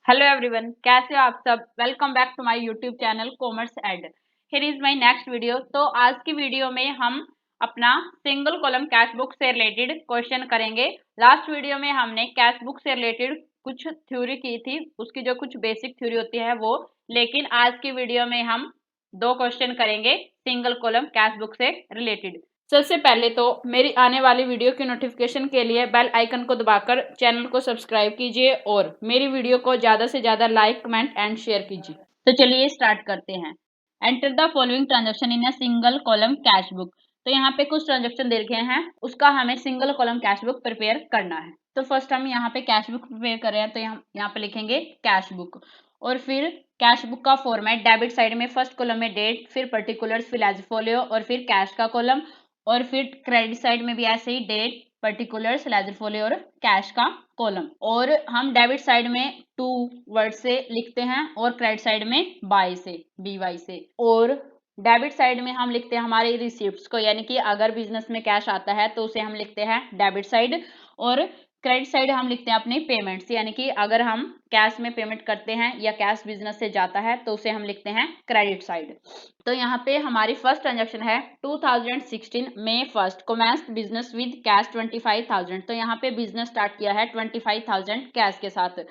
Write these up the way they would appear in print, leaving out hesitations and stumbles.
Hello everyone, कैसे हो आप सब। Welcome back to my YouTube channel commerce ed. Here is my next video. तो आज की वीडियो में हम अपना सिंगल कॉलम कैश बुक से रिलेटेड क्वेश्चन करेंगे। लास्ट वीडियो में हमने कैश बुक से रिलेटेड कुछ थ्योरी की थी, उसकी जो कुछ बेसिक थ्योरी होती है वो। लेकिन आज की वीडियो में हम दो क्वेश्चन करेंगे सिंगल कॉलम कैश बुक से रिलेटेड। सबसे पहले तो मेरी आने वाली वीडियो की नोटिफिकेशन के लिए बेल आइकन को दबाकर चैनल को सब्सक्राइब कीजिए और मेरी वीडियो को ज़्यादा से ज़्यादा लाइक, कमेंट एंड शेयर कीजिए। तो चलिए स्टार्ट करते हैं। Enter the following transaction in a single column cash book. तो यहाँ पे कुछ ट्रांजेक्शन दे रखे हैं, उसका हमें single column cash book prepare करना है। तो फर्स्ट हम यहाँ पे कैश बुक प्रिपेयर कर रहे हैं, तो यहाँ पे लिखेंगे कैश बुक। और फिर कैश बुक का फॉर्मेट, डेबिट साइड में फर्स्ट कॉलम में डेट, फिर पर्टिकुलर्स, फिर एज फोलियो और फिर कैश का कॉलम। और फिर क्रेडिट साइड में भी ऐसे ही डेट, पर्टिकुलर्स, लेजर फोलियो और कैश का कॉलम। और हम डेबिट साइड में टू वर्ड से लिखते हैं और क्रेडिट साइड में बाय से, BY से। और डेबिट साइड में हम लिखते हैं हमारे रिसिप्ट्स को, यानी कि अगर बिजनेस में कैश आता है तो उसे हम लिखते हैं डेबिट साइड। और क्रेडिट साइड हम लिखते हैं अपनी पेमेंट्स, यानी कि अगर हम कैश में पेमेंट करते हैं या कैश बिजनेस से जाता है तो उसे हम लिखते हैं क्रेडिट साइड। तो यहाँ पे हमारी फर्स्ट ट्रांजेक्शन है 2016 May 1 commenced business with cash 25,000। तो यहाँ पे बिजनेस स्टार्ट किया है 25,000 कैश के साथ।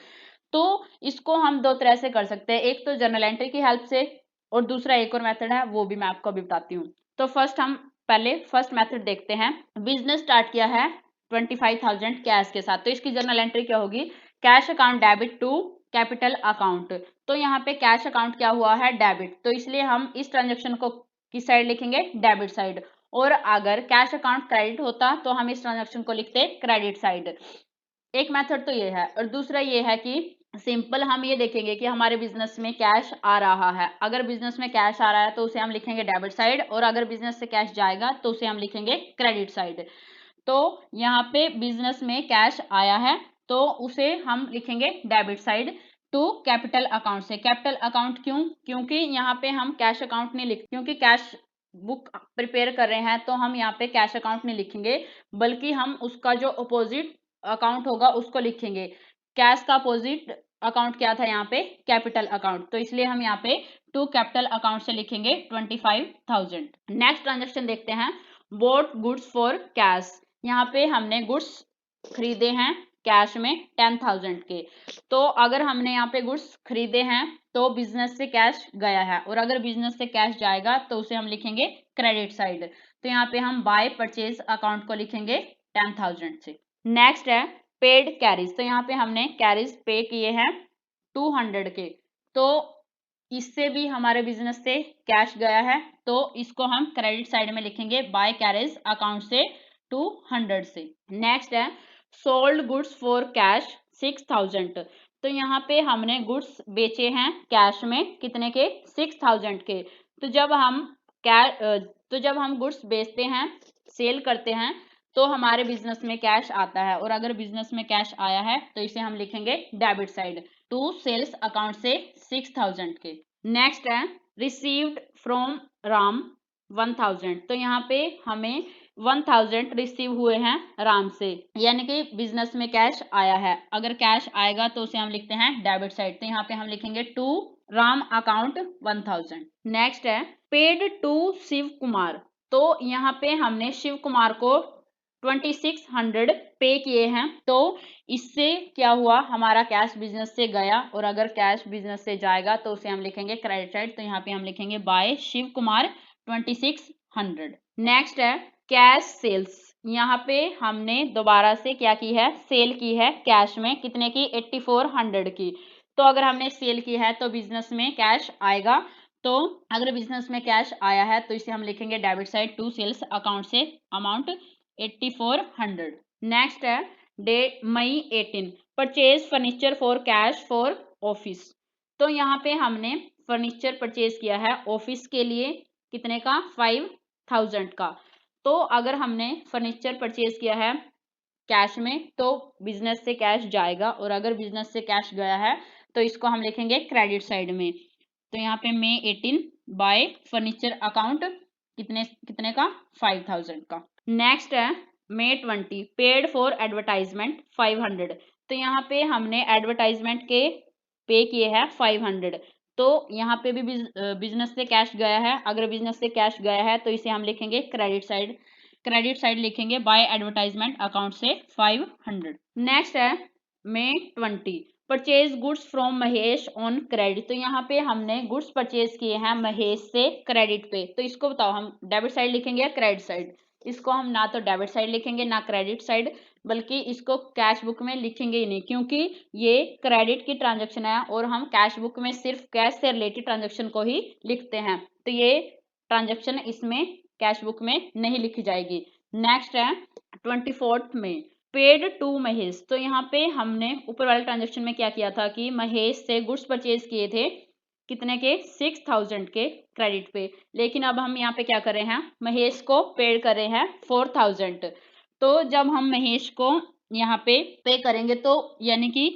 तो इसको हम दो तरह से कर सकते हैं, एक तो जर्नल एंट्री की हेल्प से और दूसरा एक और मेथड है, वो भी मैं आपको अभी बताती हूँ। तो फर्स्ट हम पहले फर्स्ट मेथड देखते हैं। बिजनेस स्टार्ट किया है 25,000 कैश के साथ, तो इसकी जर्नल एंट्री क्या होगी? Cash account debit to capital account. तो यहाँ पे कैश अकाउंट क्या हुआ है? डेबिट। तो इसलिए हम इस ट्रांजेक्शन को किस साइड लिखेंगे? Debit side. और अगर कैश अकाउंट क्रेडिट होता तो हम इस ट्रांजेक्शन को लिखते क्रेडिट साइड। एक मेथड तो ये है। और दूसरा ये है कि सिंपल हम ये देखेंगे कि हमारे बिजनेस में कैश आ रहा है। अगर बिजनेस में कैश आ रहा है तो उसे हम लिखेंगे डेबिट साइड, और अगर बिजनेस से कैश जाएगा तो उसे हम लिखेंगे क्रेडिट साइड। तो यहाँ पे बिजनेस में कैश आया है तो उसे हम लिखेंगे debit side to capital account से। कैपिटल अकाउंट क्यों? क्योंकि यहाँ पे हम कैश अकाउंट नहीं लिख, क्योंकि कैश बुक प्रिपेयर कर रहे हैं तो हम यहाँ पे कैश अकाउंट नहीं लिखेंगे, बल्कि हम उसका जो अपोजिट अकाउंट होगा उसको लिखेंगे। कैश का अपोजिट अकाउंट क्या था यहाँ पे? Capital account. तो इसलिए हम यहाँ पे टू कैपिटल अकाउंट से लिखेंगे 25,000। नेक्स्ट ट्रांजेक्शन देखते हैं। Boat goods for cash. यहाँ पे हमने गुड्स खरीदे हैं कैश में 10,000 के। तो अगर हमने यहाँ पे गुड्स खरीदे हैं तो बिजनेस से कैश गया है, और अगर बिजनेस से कैश जाएगा तो उसे हम लिखेंगे क्रेडिट साइड। तो यहाँ पे हम बाय परचेज अकाउंट को लिखेंगे 10,000 से। नेक्स्ट है पेड कैरीज। तो यहाँ पे हमने कैरीज पे किए हैं 200 के। तो इससे भी हमारे बिजनेस से कैश गया है, तो इसको हम क्रेडिट साइड में लिखेंगे बाय कैरेज अकाउंट से 200 से। नेक्स्ट है सोल्ड गुड्स फॉर कैश 6,000। तो यहाँ पे हमने गुड्स बेचे हैं कैश में कितने के? 6,000 के। तो जब हम गुड्स बेचते हैं, सेल करते हैं, तो हमारे बिजनेस में कैश आता है, और अगर बिजनेस में कैश आया है तो इसे हम लिखेंगे debit side to sales account से 6,000 के। नेक्स्ट है रिसीव्ड फ्रॉम राम 1,000। तो यहाँ पे हमें 1,000 रिसीव हुए हैं राम से, यानी कि बिजनेस में कैश आया है। अगर कैश आएगा तो उसे हम लिखते हैं डेबिट साइड। तो यहाँ पे हम लिखेंगे टू राम अकाउंट 1,000। नेक्स्ट है पेड टू शिव कुमार। तो यहाँ पे हमने शिव कुमार को 2,600 पे किए हैं। तो इससे क्या हुआ? हमारा कैश बिजनेस से गया, और अगर कैश बिजनेस से जाएगा तो उसे हम लिखेंगे क्रेडिट साइड। तो यहाँ पे हम लिखेंगे बाय शिव कुमार 2,600। नेक्स्ट है कैश सेल्स। यहाँ पे हमने दोबारा से क्या की है? सेल की है कैश में कितने की? 8,400 की। तो अगर हमने सेल की है तो बिजनेस में कैश आएगा। तो अगर बिजनेस में कैश आया है तो इसे हम लिखेंगे debit side to sales account से अमाउंट 8,400। नेक्स्ट है date May 18 purchase furniture for cash for office. तो यहाँ पे हमने फर्नीचर परचेज किया है ऑफिस के लिए कितने का? 5,000 का। तो अगर हमने फर्नीचर परचेज किया है कैश में तो बिजनेस से कैश जाएगा, और अगर बिजनेस से कैश गया है तो इसको हम लिखेंगे क्रेडिट साइड में। तो यहाँ पे May 18 बाय फर्नीचर अकाउंट कितने कितने का? 5,000 का। नेक्स्ट है May 20 पेड फॉर एडवर्टाइजमेंट 500। तो यहाँ पे हमने एडवर्टाइजमेंट के पे किए हैं 500। तो यहाँ पे भी बिजनेस से कैश गया है। अगर बिजनेस से कैश गया है तो इसे हम लिखेंगे क्रेडिट साइड। क्रेडिट साइड लिखेंगे बाय एडवर्टाइजमेंट अकाउंट से 500। नेक्स्ट है May 20, purchase goods from Mahesh on credit. तो यहाँ पे हमने गुड्स परचेज किए हैं महेश से क्रेडिट पे। तो इसको बताओ हम डेबिट साइड लिखेंगे या क्रेडिट साइड? इसको हम ना तो डेबिट साइड लिखेंगे ना क्रेडिट साइड, बल्कि इसको कैश बुक में लिखेंगे ही नहीं, क्योंकि ये क्रेडिट की ट्रांजैक्शन है और हम कैश बुक में सिर्फ कैश से रिलेटेड ट्रांजैक्शन को ही लिखते हैं। तो ये ट्रांजैक्शन इसमें कैश बुक में नहीं लिखी जाएगी। नेक्स्ट है 24 में पेड टू महेश। तो यहाँ पे हमने ऊपर वाले ट्रांजेक्शन में क्या किया था कि महेश से गुड्स परचेज किए थे कितने के 6000 के क्रेडिट पे, लेकिन अब हम यहाँ पे क्या कर रहे हैं, महेश को पेड कर रहे हैं 4000। तो जब हम महेश को यहाँ पे करेंगे तो यानी कि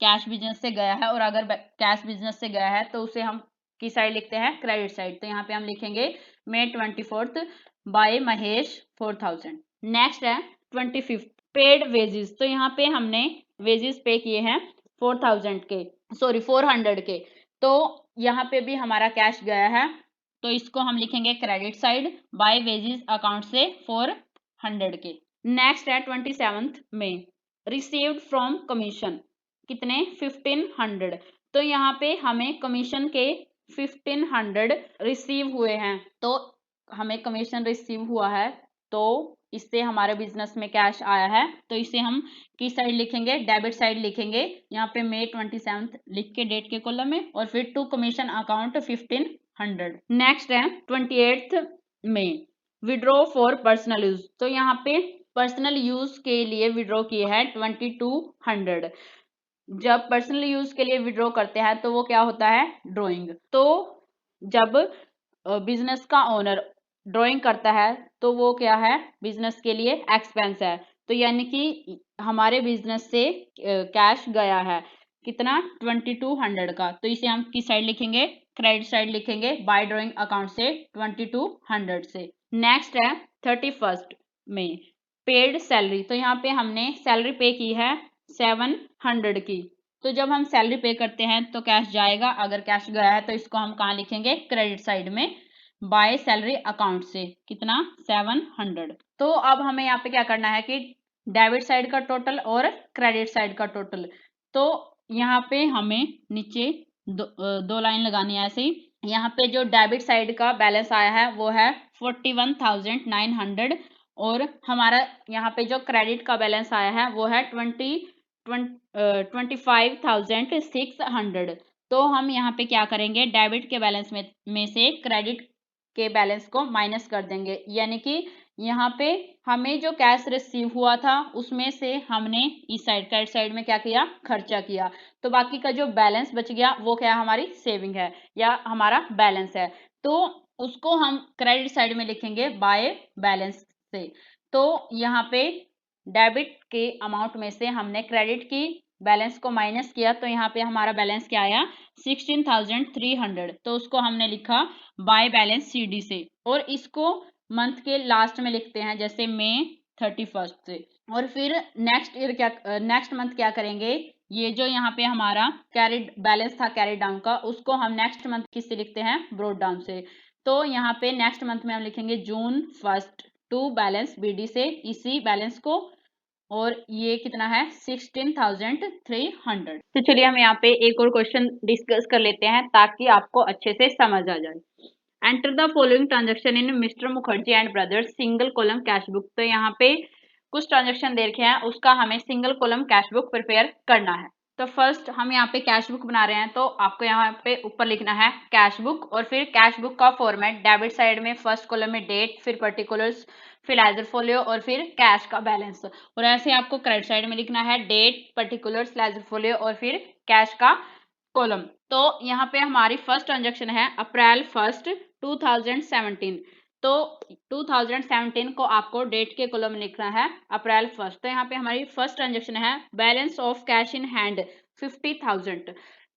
कैश बिजनेस से गया है, और अगर कैश बिजनेस से गया है तो उसे हम किस साइड लिखते हैं, क्रेडिट साइड। तो यहाँ पे हम लिखेंगे May 24 बाय महेश 4000। नेक्स्ट है 25 पेड वेजेस। तो यहाँ पे हमने वेजेस पे किए हैं 400 के। तो यहाँ पे भी हमारा कैश गया है, तो इसको हम लिखेंगे credit side by wages account से 400 के। नेक्स्ट है 27 में रिसीव्ड फ्रॉम कमीशन कितने 1500। तो यहाँ पे हमें कमीशन के 1500 रिसीव हुए हैं। तो हमें कमीशन रिसीव हुआ है तो इससे हमारे बिजनेस में कैश आया है, तो इसे हम किस साइड लिखेंगे, डेबिट साइड लिखेंगे। यहाँ पे May 27 लिख के डेट के कॉलम में, और फिर टू कमीशन अकाउंट 1500। नेक्स्ट है 28 में विड्रॉ फॉर पर्सनल यूज। तो यहाँ पे पर्सनल यूज के लिए विड्रॉ किए हैं 2200। जब पर्सनल यूज के लिए विड्रॉ करते हैं तो वो क्या होता है, ड्रॉइंग। तो जब बिजनेस का ओनर ड्राइंग करता है तो वो क्या है, बिजनेस के लिए एक्सपेंस है। तो यानी कि हमारे बिजनेस से कैश गया है कितना 2200 का, तो इसे हम किस साइड लिखेंगे, क्रेडिट साइड लिखेंगे बाय ड्राइंग अकाउंट से 2200 से। नेक्स्ट है 31 में पेड सैलरी। तो यहाँ पे हमने सैलरी पे की है 700 की। तो जब हम सैलरी पे करते हैं तो कैश जाएगा, अगर कैश गया है तो इसको हम कहाँ लिखेंगे, क्रेडिट साइड में बाय सैलरी अकाउंट से कितना 700। तो अब हमें यहाँ पे क्या करना है कि डेबिट साइड का टोटल और क्रेडिट साइड का टोटल। तो यहाँ पे हमें नीचे दो लाइन लगानी है ऐसे ही। यहाँ पे जो डेबिट साइड का बैलेंस आया है वो है 41,900, और हमारा यहाँ पे जो क्रेडिट का बैलेंस आया है वो है 25,600। तो हम यहाँ पे क्या करेंगे, डेबिट के बैलेंस में से क्रेडिट के बैलेंस को माइनस कर देंगे, यानी कि यहाँ पे हमें जो कैश रिसीव हुआ था उसमें से हमने इस साइड क्रेडिट साइड में क्या किया, खर्चा किया। तो बाकी का जो बैलेंस बच गया वो क्या हमारी सेविंग है या हमारा बैलेंस है, तो उसको हम क्रेडिट साइड में लिखेंगे बाय बैलेंस से। तो यहाँ पे डेबिट के अमाउंट में से हमने क्रेडिट की बैलेंस को माइनस किया, तो यहाँ पे हमारा बैलेंस क्या आया 16,300। तो उसको हमने लिखा बाय बैलेंस सीडी से, और इसको मंथ के लास्ट में लिखते हैं जैसे May 31 से। और फिर नेक्स्ट मंथ क्या करेंगे, ये जो यहाँ पे हमारा कैरिड बैलेंस था कैरी डाउन का, उसको हम नेक्स्ट मंथ किससे लिखते हैं, ब्रोड डाउन से। तो यहाँ पे नेक्स्ट मंथ में हम लिखेंगे June 1 टू बैलेंस बीडी से इसी बैलेंस को, और ये कितना है 16,300। तो चलिए हम यहाँ पे एक और क्वेश्चन डिस्कस कर लेते हैं ताकि आपको अच्छे से समझ आ जाए। Enter the following transaction in mister Mukherjee and brothers single column cash book. तो यहाँ पे कुछ ट्रांजेक्शन दे रखे हैं, उसका हमें single column cash book prepare करना है। तो फर्स्ट हम यहाँ पे कैश बुक बना रहे हैं, तो आपको यहाँ पे ऊपर लिखना है कैश बुक, और फिर कैश बुक का फॉर्मेट डेबिट साइड में फर्स्ट कॉलम में डेट, फिर पर्टिकुलर्स, फिर लेजर फोलियो, और फिर कैश का बैलेंस। और ऐसे आपको क्रेडिट साइड में लिखना है डेट, पर्टिकुलर्स, लेजर फोलियो, और फिर कैश का कॉलम। तो यहाँ पे हमारी फर्स्ट ट्रांजेक्शन है April 1, 2017। तो 2017 को आपको डेट के कॉलम में लिखना है April 1। तो यहाँ पे हमारी फर्स्ट ट्रांजेक्शन है balance of cash in hand 50,000।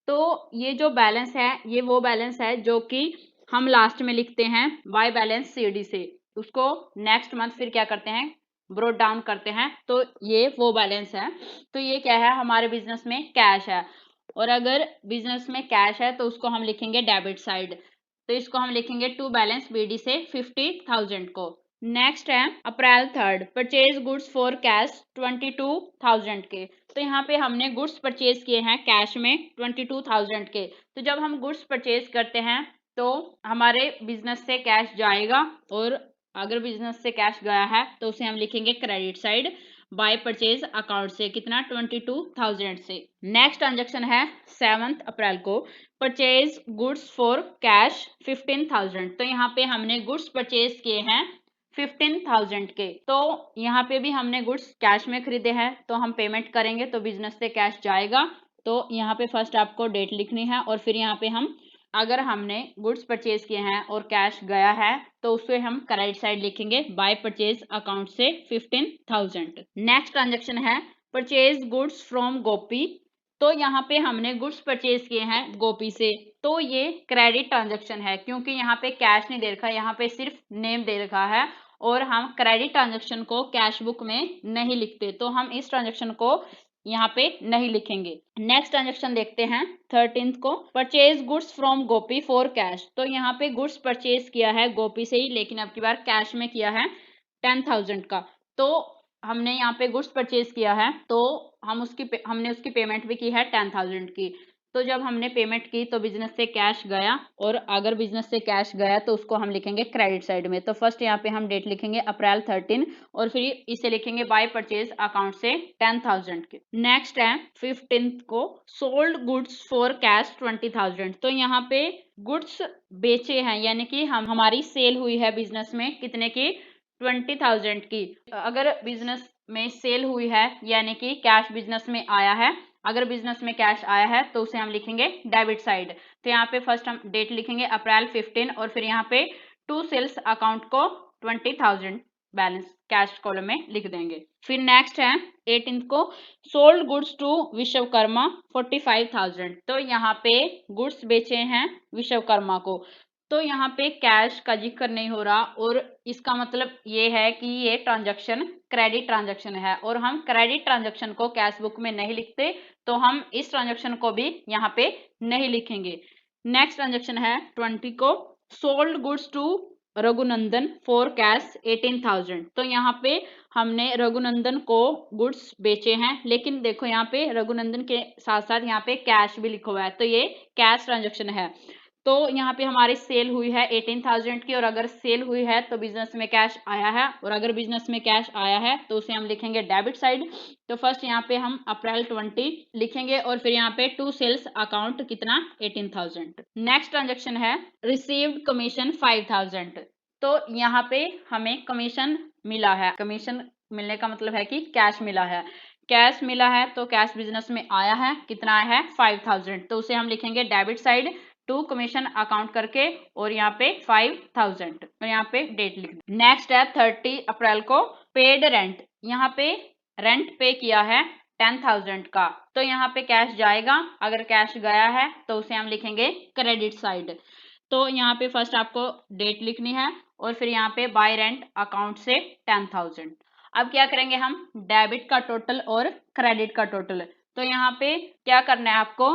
तो ये जो बैलेंस है ये वो बैलेंस है जो कि हम लास्ट में लिखते हैं बाय बैलेंस सीडी से। उसको नेक्स्ट मंथ फिर क्या करते हैं, ब्रोड डाउन करते हैं। तो ये वो बैलेंस है। तो ये क्या है, हमारे बिजनेस में कैश है। और अगर बिजनेस में कैश है तो उसको हम लिखेंगे डेबिट साइड। तो इसको हम लिखेंगे टू बैलेंस BD से 50,000 को। नेक्स्ट है अप्रैल 3rd, purchase goods for cash 22,000 के। तो यहाँ पे हमने गुड्स परचेज किए हैं कैश में 22,000 के। तो जब हम गुड्स परचेज करते हैं तो हमारे बिजनेस से कैश जाएगा, और अगर बिजनेस से कैश गया है तो उसे हम लिखेंगे credit side by purchase account से, कितना 22,000 से। नेक्स्ट ट्रांजेक्शन है 7 अप्रैल को, परचेज गुड्स फॉर कैश 15,000। तो यहाँ पे हमने गुड्स परचेज किए हैं 15,000 के। तो यहाँ पे भी हमने गुड्स कैश में खरीदे हैं तो हम पेमेंट करेंगे तो बिजनेस से कैश जाएगा। तो यहाँ पे फर्स्ट आपको डेट लिखनी है, और फिर यहाँ पे हम अगर हमने गुड्स परचेज किए हैं और कैश गया है तो उसे हम क्रेडिट साइड लिखेंगे बाय परचेज अकाउंट से 15,000। नेक्स्ट ट्रांजेक्शन है परचेज गुड्स फ्रॉम गोपी। तो यहाँ पे हमने गुड्स परचेज किए हैं गोपी से, तो ये क्रेडिट ट्रांजेक्शन है क्योंकि यहाँ पे कैश नहीं दे रखा, यहाँ पे सिर्फ नेम दे रखा है, और हम क्रेडिट ट्रांजेक्शन को कैश बुक में नहीं लिखते, तो हम इस ट्रांजेक्शन को यहाँ पे नहीं लिखेंगे। नेक्स्ट ट्रांजेक्शन देखते हैं 13th को, purchase goods from Gopi for cash. तो यहाँ पे गुड्स परचेज किया है गोपी से ही, लेकिन अब की बार कैश में किया है 10,000 का। तो हमने यहाँ पे गुड्स परचेज किया है तो हमने उसकी पेमेंट भी की है 10,000 की। तो जब हमने पेमेंट की तो बिजनेस से कैश गया, और अगर बिजनेस से कैश गया तो उसको हम लिखेंगे क्रेडिट साइड में। तो फर्स्ट यहाँ पे हम डेट लिखेंगे अप्रैल 13, और फिर इसे लिखेंगे बाय परचेज अकाउंट से 10,000 के। नेक्स्ट है 15th को, सोल्ड गुड्स फॉर कैश 20,000। तो यहाँ पे गुड्स बेचे हैं, यानी कि हमारी सेल हुई है बिजनेस में कितने की, 20,000 की। अगर बिजनेस में सेल हुई है यानी कि कैश बिजनेस में आया है, अगर बिजनेस में कैश आया है तो उसे हम लिखेंगे डेबिट साइड। तो यहाँ पे फर्स्ट हम डेट लिखेंगे अप्रैल 15, और फिर यहाँ पे टू सेल्स अकाउंट को 20,000 बैलेंस कैश कॉलम में लिख देंगे। फिर नेक्स्ट है 18th को, सोल्ड गुड्स टू विश्वकर्मा 45,000। तो यहाँ पे गुड्स बेचे हैं विश्वकर्मा को, तो यहाँ पे कैश का जिक्र नहीं हो रहा, और इसका मतलब ये है कि ये ट्रांजैक्शन क्रेडिट ट्रांजैक्शन है, और हम क्रेडिट ट्रांजैक्शन को कैश बुक में नहीं लिखते, तो हम इस ट्रांजैक्शन को भी यहाँ पे नहीं लिखेंगे। नेक्स्ट ट्रांजैक्शन है 20 को, sold goods to Raghunandan for cash 18,000। तो यहाँ पे हमने रघुनंदन को गुड्स बेचे हैं, लेकिन देखो यहाँ पे रघुनंदन के साथ साथ यहाँ पे कैश भी लिखा हुआ है, तो ये कैश ट्रांजैक्शन है। तो यहाँ पे हमारी सेल हुई है 18,000 की, और अगर सेल हुई है तो बिजनेस में कैश आया है, और अगर बिजनेस में कैश आया है तो उसे हम लिखेंगे डेबिट साइड। तो फर्स्ट यहाँ पे हम अप्रैल 20 लिखेंगे, और फिर यहाँ पे टू सेल्स अकाउंट कितना 18,000। नेक्स्ट ट्रांजेक्शन है रिसीव्ड कमीशन 5,000। तो यहाँ पे हमें कमीशन मिला है, कमीशन मिलने का मतलब है कि कैश मिला है, कैश मिला है तो कैश बिजनेस में आया है, कितना आया है 5,000। तो उसे हम लिखेंगे debit side to commission account करके, और यहाँ पे 5,000, और यहाँ पे डेट लिख दें। नेक्स्ट है 30 अप्रैल को, पेड रेंट। यहाँ पे रेंट पे किया है 10,000 का, तो यहाँ पे कैश जाएगा, अगर कैश गया है तो उसे हम लिखेंगे क्रेडिट साइड। तो यहाँ पे फर्स्ट आपको डेट लिखनी है, और फिर यहाँ पे बाय रेंट अकाउंट से 10,000। अब क्या करेंगे हम, डेबिट का टोटल और क्रेडिट का टोटल। तो यहाँ पे क्या करना है आपको,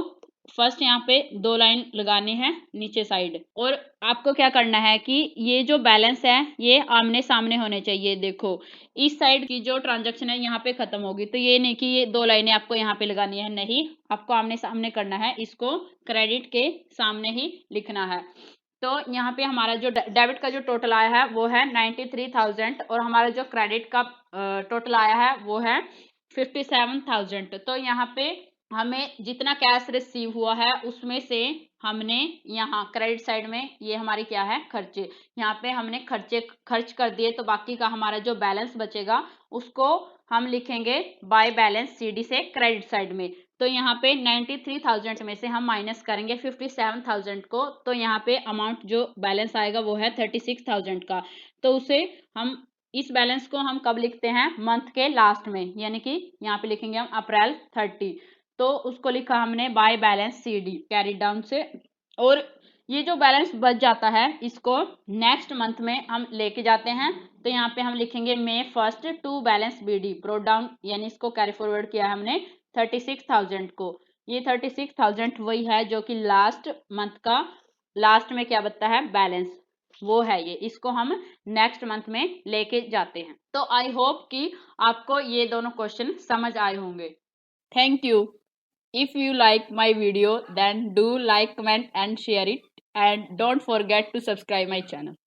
फर्स्ट यहाँ पे दो लाइन लगानी है नीचे साइड, और आपको क्या करना है कि ये जो बैलेंस है ये आमने सामने होने चाहिए। देखो इस साइड की जो ट्रांजैक्शन है यहाँ पे खत्म होगी, तो ये नहीं कि ये दो लाइनें आपको यहाँ पे लगानी है, नहीं, आपको आमने सामने करना है, इसको क्रेडिट के सामने ही लिखना है। तो यहाँ पे हमारा जो डेबिट का जो टोटल आया है वो है 93,000, और हमारा जो क्रेडिट का टोटल आया है वो है 57,000। तो यहाँ पे हमें जितना कैश रिसीव हुआ है उसमें से हमने यहाँ क्रेडिट साइड में ये हमारी क्या है, खर्चे, यहाँ पे हमने खर्च कर दिए, तो बाकी का हमारा जो बैलेंस बचेगा उसको हम लिखेंगे बाय बैलेंस CD से क्रेडिट साइड में। तो यहाँ पे 93,000 में से हम माइनस करेंगे 57,000 को, तो यहाँ पे अमाउंट जो बैलेंस आएगा वो है 36,000 का। तो उसे हम इस बैलेंस को हम कब लिखते हैं, मंथ के लास्ट में, यानी कि यहाँ पे लिखेंगे हम अप्रैल 30। तो उसको लिखा हमने by balance CD carry down से, और ये जो बैलेंस बच जाता है इसको नेक्स्ट मंथ में हम लेके जाते हैं। तो यहाँ पे हम लिखेंगे May 1st to balance BD brought down, यानी इसको कैरी फॉरवर्ड किया हमने 36,000 को, ये 36,000 वही है जो कि लास्ट मंथ का लास्ट में क्या बचता है बैलेंस, वो है ये। इसको हम नेक्स्ट मंथ में लेके जाते हैं। तो आई होप कि आपको ये दोनों क्वेश्चन समझ आए होंगे। Thank you. If you like my video then do like, comment and share it, and don't forget to subscribe my channel.